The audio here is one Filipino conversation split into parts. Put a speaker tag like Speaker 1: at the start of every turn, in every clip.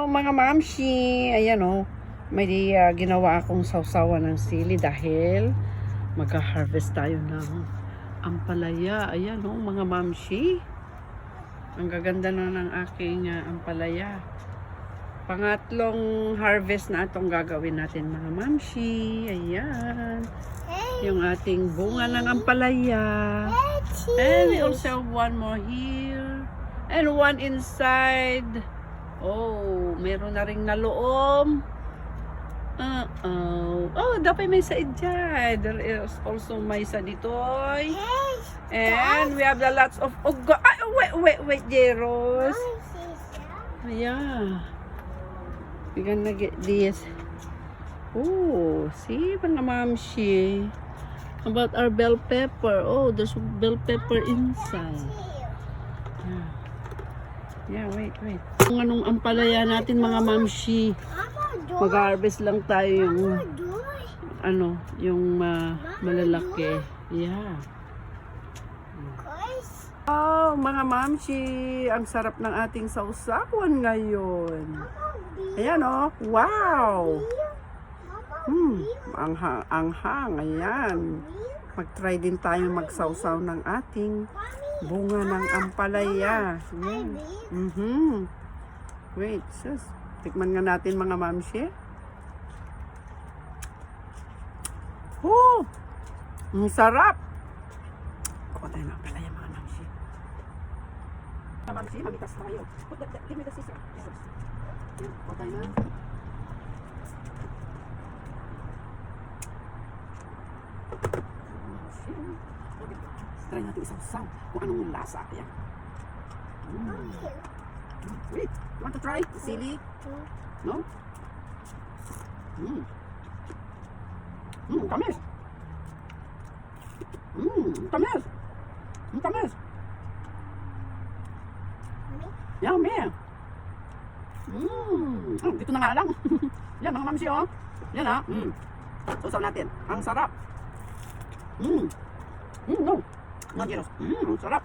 Speaker 1: mga mamshi. Ayan o. May ginawa akong sausawan ng sili dahil magka-harvest tayo ng ampalaya. Ayan o mga mamshi. Ang gaganda na ng aking ampalaya. Pangatlong harvest na itong gagawin natin mga mamshi. Ayan. Yung ating bunga ng ampalaya. And we also have one more here. And one inside. Oh, meron na ring naloom. Oh, dapat may sa dyan. There is also may sa ditoy. And we have the lots of wait, Jeros. Yeah. We're gonna get this. Oh, see, mga mamshi. About our bell pepper. Oh, there's bell pepper inside. Yeah, wait. Kung anong ampalaya natin mga mamshi. Mag-harvest lang tayo yung yung malalaki. Yeah. Oh, mga mamshi, ang sarap ng ating sausawan ngayon. Ayan oh. Wow. Anghang, ayan. Mag-try din tayo magsawsaw ng ating bunga ng ampalaya. Wait, sus. Tikman nga natin mga mamshi. Oh! Ang sarap! Kuha tayo ng ampalaya mga mamshi. Mga mamshi, mamitas na kayo. Give me the scissors. Kuha tayo na. Try natin isawsaw kung anong lasa. Ayan. Wait, you want to try? Sili? No? Tamis! Tamis! Tamis! Yummy! Dito na nga lang. Yan, mga mamsi, oh. Yan, ha? Sausaw natin. Ang sarap. No. No, Jeros. Sarap.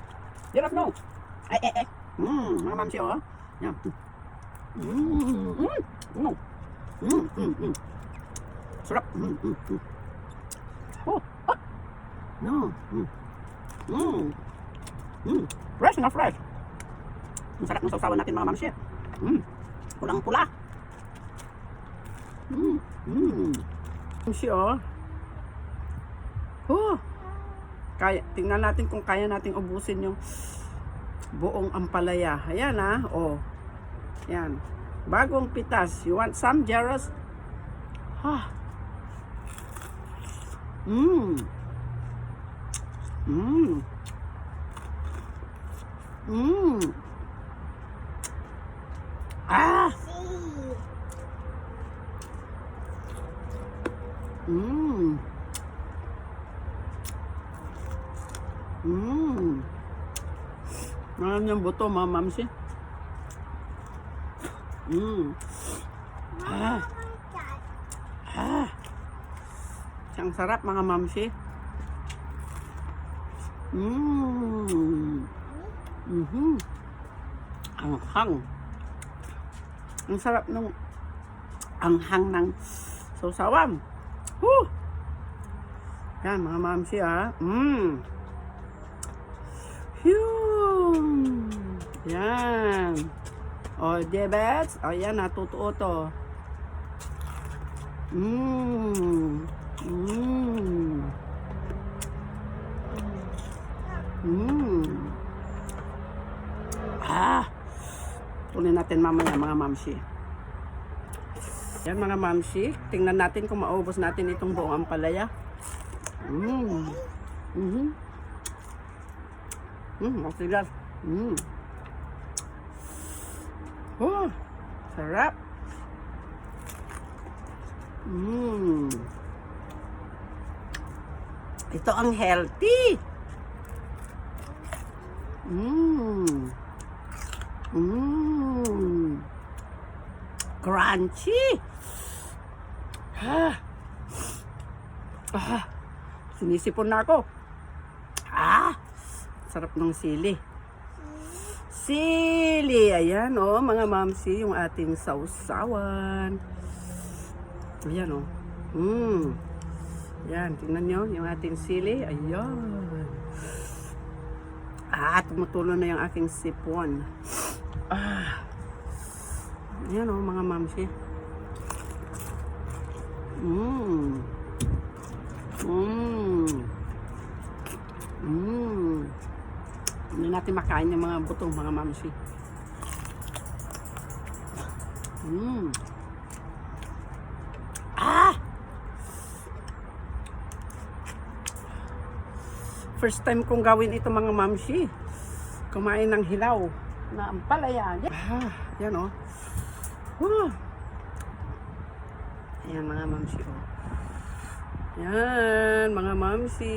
Speaker 1: Jeros, no. Mga mamsi, oh. Yan. No. Sarap. Oh. No. Fresh na fresh. Ang sarap ng sausawan natin mga mamsi. Pulang-pula. Mamsi, oh. Tingnan natin kung kaya nating ubusin yung buong ampalaya. Ayan ha. Oh. Yan. Bagong pitas. You want some, Jeros? Alam niyang buto, mga mamsi. Siyang sarap, mga mamsi. Anghang. Ang sarap ng anghang ng sausawan. Yan, mga mamsi, ha. Yan. O, Jebets. O, yan, natutuo to. Tuloy natin mamaya, mga mamsi. Yan, mga mamsi. Tingnan natin kung maubos natin itong buong ampalaya. Masigas. Sarap. Ito ang healthy. Crunchy. Sinisipon na ako. Sarap ng sili. sili. Ayan, oh, mga mamsi, yung ating sausawan. Ayan, oh. Ayan, tingnan nyo, yung ating sili. Ayan. Tumutulo na yung aking sipon. Ayan, oh, mga mamsi. Hindi natin makain yung mga butong, mga mamsi. First time kong gawin ito, mga mamsi. Kumain ng hilaw na ampalaya. Yan, oh. Ayan, mga mamsi, oh. Yan, mga mamsi.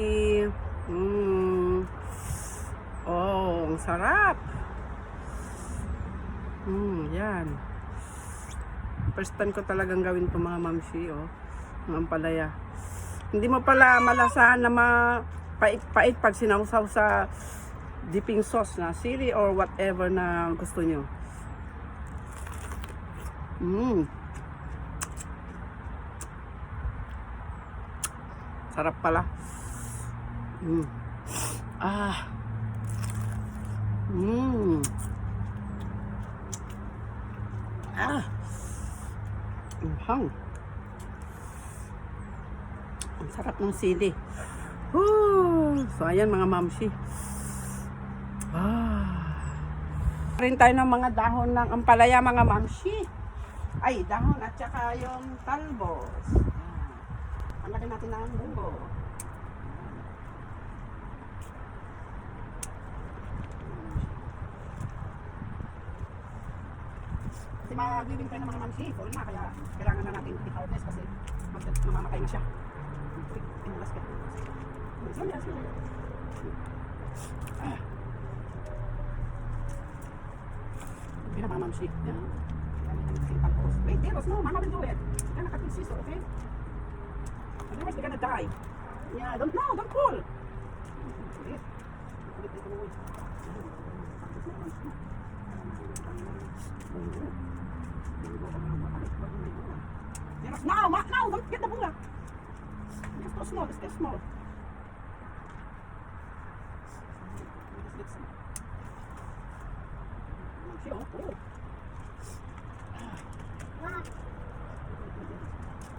Speaker 1: Oh, ang sarap. Yan. First time ko talagang gawin ito, mga mamsi, oh. Ang ampalaya. Hindi mo pala malasahan na pait-pait pag sinawsaw sa dipping sauce na sili or whatever na gusto nyo. Sarap pala. Hang. Ang sarap ng sili. So ayan, mga mamsi. Rin tayo ng mga dahon ng ampalaya, mga mamsi. Ay, dahon at saka yung talbos. Tanggalin natin ang buko. Kasi mag-living tayo ng mga mamsi. Full na, kaya kailangan na natin i-harvest kasi mamamatay na siya. Inulas ka. Hindi na, mga mamsi. Wait, Deros, no, Mama will do it. You're gonna cut this sister, okay? Otherwise, they're gonna die. Yeah, don't pull. Deros, no, don't get the bunga. It's too small, it's too small.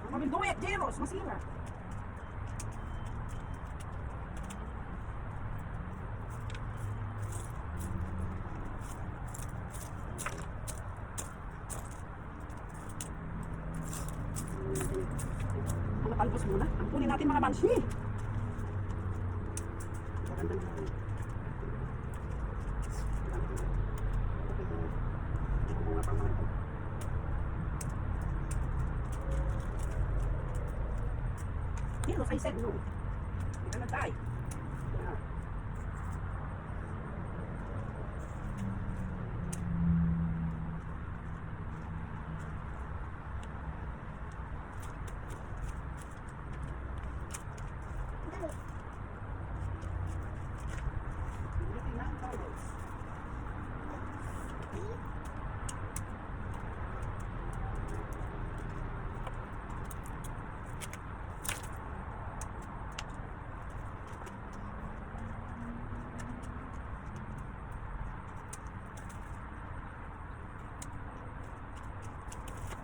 Speaker 1: Mama will do it, Deros, masira. Mga talbos muna. Ampunin natin, mga mamsi. Deros, I said no. You're gonna die.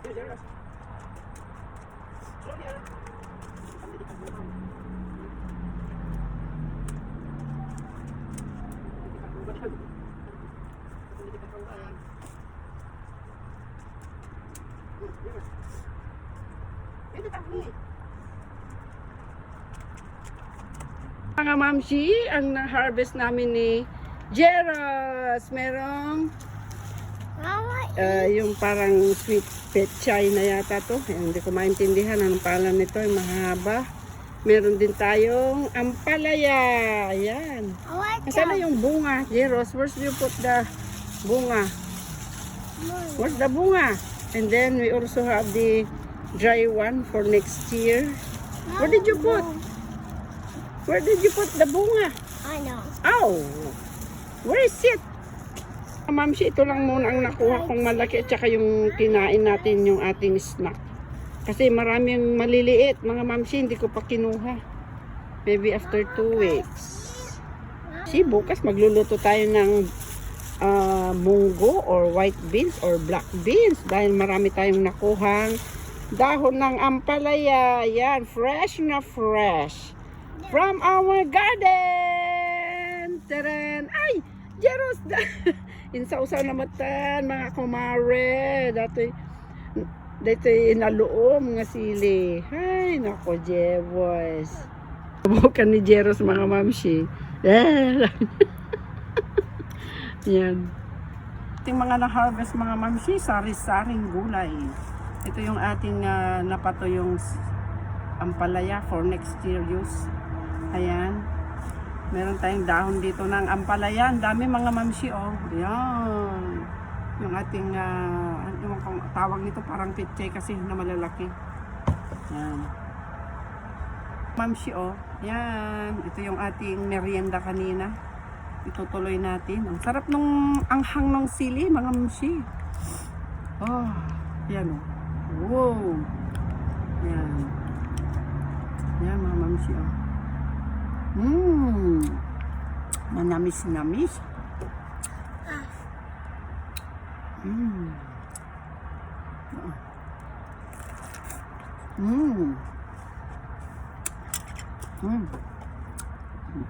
Speaker 1: Deros. Mga mamsi, ang na-harvest namin ni Jeros, merong yung parang sweet pechay na yata to. Hindi ko maintindihan anong pangalan nito, yung mahaba. Meron din tayong ampalaya. Ayan. Nasaan na yung bunga? Jeros, where's you put the bunga? Where's the bunga? And then we also have the dry one for next year. Where did you put? Where did you put the bunga?
Speaker 2: I know.
Speaker 1: Oh, where is it? Mamsi, ito lang muna ang nakuha kong malaki at saka yung kinain natin yung ating snack. Kasi maraming maliliit, mga mamsi, hindi ko pa kinuha. Maybe after 2 weeks. Si bukas magluluto tayo ng munggo or white beans or black beans dahil marami tayong nakuhang dahon ng ampalaya. Yan, fresh na fresh. From our garden! Taran! Ay! Jeros! Insa-usaw na matan, mga kumare. Dito inaluom nga sili. Ay, nako, Jeros. Bukan ni Jeros, mga mamsi. Yan. Ating mga na-harvest, mga mamsi, sari-saring gulay. Ito yung ating napato yung ampalaya for next year use. Ayan. Meron tayong dahon dito ng ampalaya. Ang dami mga mamsi, oh. Ayan. Yung ating, yung tawag nito parang pitchay kasi na malalaki. Ayan. Mamsi, oh. Ayan. Ito yung ating merienda kanina. Itutuloy natin. Ang sarap nung anghang ng sili, mga mamsi. Oh. Ayan, oh. Wow. Ayan. Ayan, mga mamsi, oh. Manamis-namis. Mm. Mm. Mm.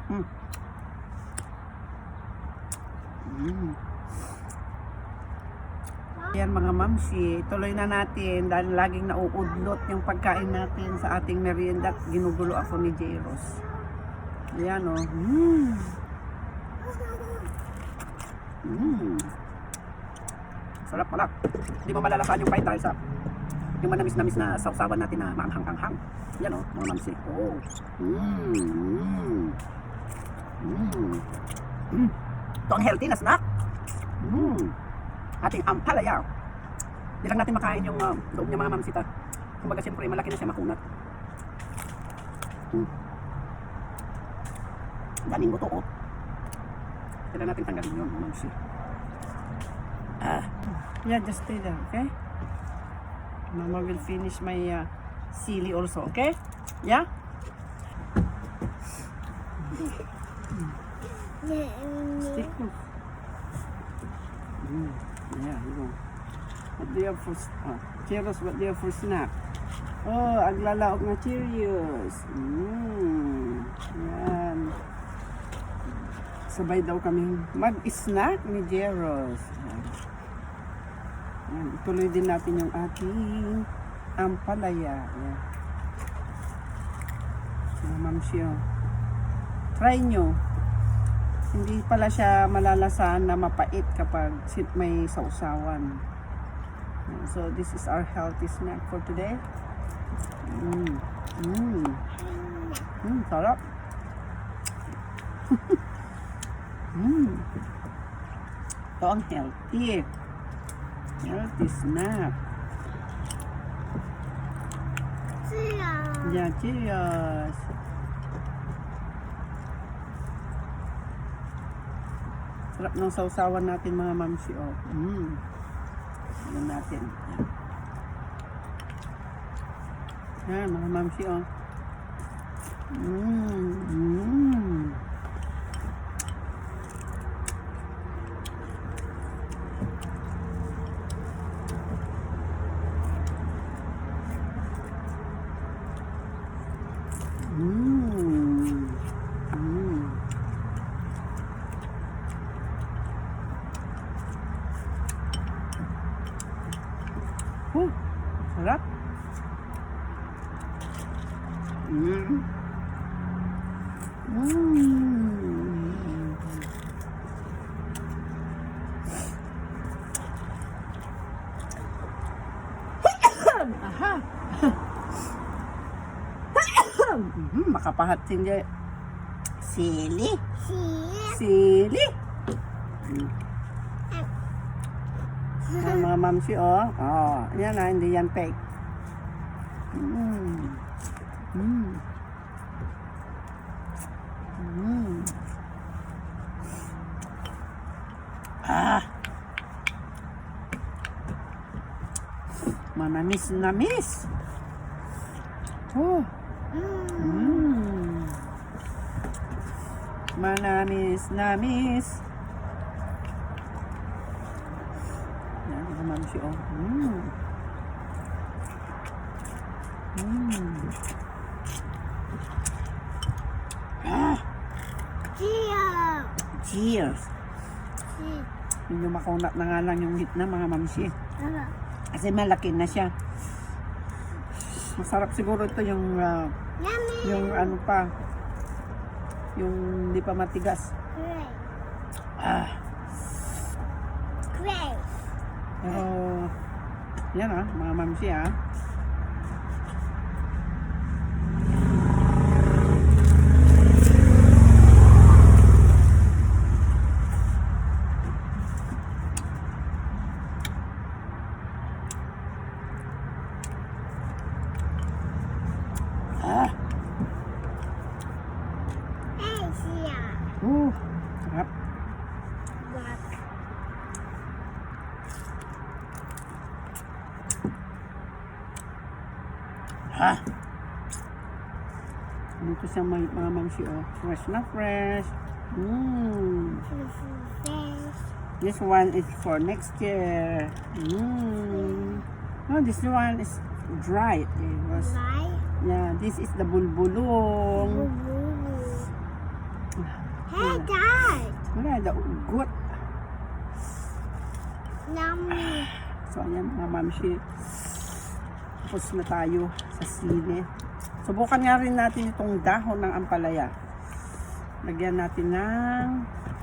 Speaker 1: Mm. Mm. Yan mga mamsi, tuloy na natin dahil laging nauudlot yung pagkain natin sa ating merienda at ginugulo ako ni Jeros. Ayan, oh. Mm. Mm. Sarap pala. Hindi mo malalasan yung pahit dahil sa yung manamis-namis na sausawan natin na maanghang-anghang. Yan, oh, mga mamsi. Oh. Mm. Mm. Mm. Ito ang healthy na snack. Mm. Ating ampalaya. Hindi lang natin makain yung loob niya, mga mamsita. Kumbaga siyempre malaki na siya makunat. Mm. Daming buto, oh. Kailan natin tanggalin yun, mga mamsi. Yeah, just stay there, okay? Mama will finish my sili also, okay? Yeah? Stick to. Yeah, you go. What do you have for Cheerios? What do you have for snack? Oh, aglalaok na Cheerios. Yan. Sabay daw kami mag-snack ni Jeros. Yan. Ituloy din natin yung ating ampalaya. Yan. Mamsiyo. Try nyo. Hindi pala siya malalasahan na mapait kapag may sausawan. So this is our healthy snack for today. Sarap. Ito ang healthy. Healthy snack. Yeah, cheers. Sarap ng sausawan natin, mga mamsi, oh. Yan natin. Yan, mga mamsi, oh. Sarap. Aha. Makapahat hindi. Sili. Sili. Yan, mga mamsi, oh. Oh, yan na, hindi yan fake. Ah. Manamis na miss. Oh. Manamis na miss. Yan, mga mamsi, oh. Cheers. Yung makunat na nga lang yung gitna, mga mamsi. Kasi malaki na siya. Masarap siguro ito yung ano pa, yung hindi pa matigas. Pero yan mga mamsi sarap. Dito siya mga mamsi, fresh na fresh. This one is for next year. No, this one is dry. Yeah, this is the bulbulong.
Speaker 2: Hey, Dad!
Speaker 1: Wala, the ugot.
Speaker 2: Yummy.
Speaker 1: So, ayan mga mamsi. Tapos na tayo sa sine. Subukan nga rin natin itong dahon ng ampalaya. Lagyan natin ng...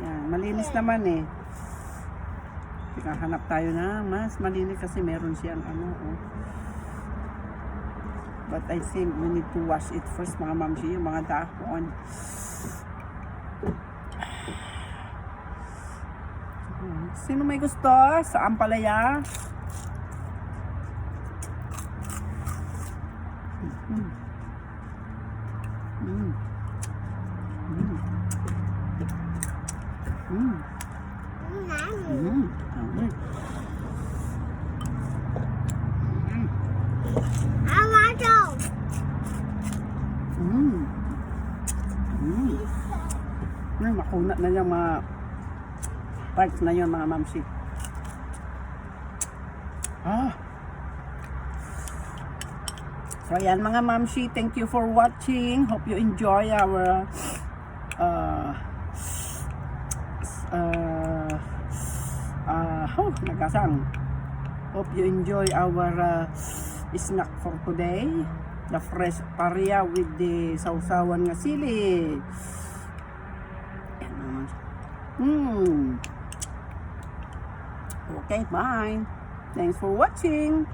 Speaker 1: Yan, malinis naman eh. Hanap tayo na mas malinis kasi meron siyang But I think we need to wash it first mga mamsi. Yung mga dahon. Sino may gusto sa ampalaya? Makunat na yung mga parts na yun mga mamsi. So ayan mga mamsi, thank you for watching. Hope you enjoy our nagasang. Hope you enjoy our snack for today. The fresh paria with the sausawan nga sili. Okay, bye. Thanks for watching.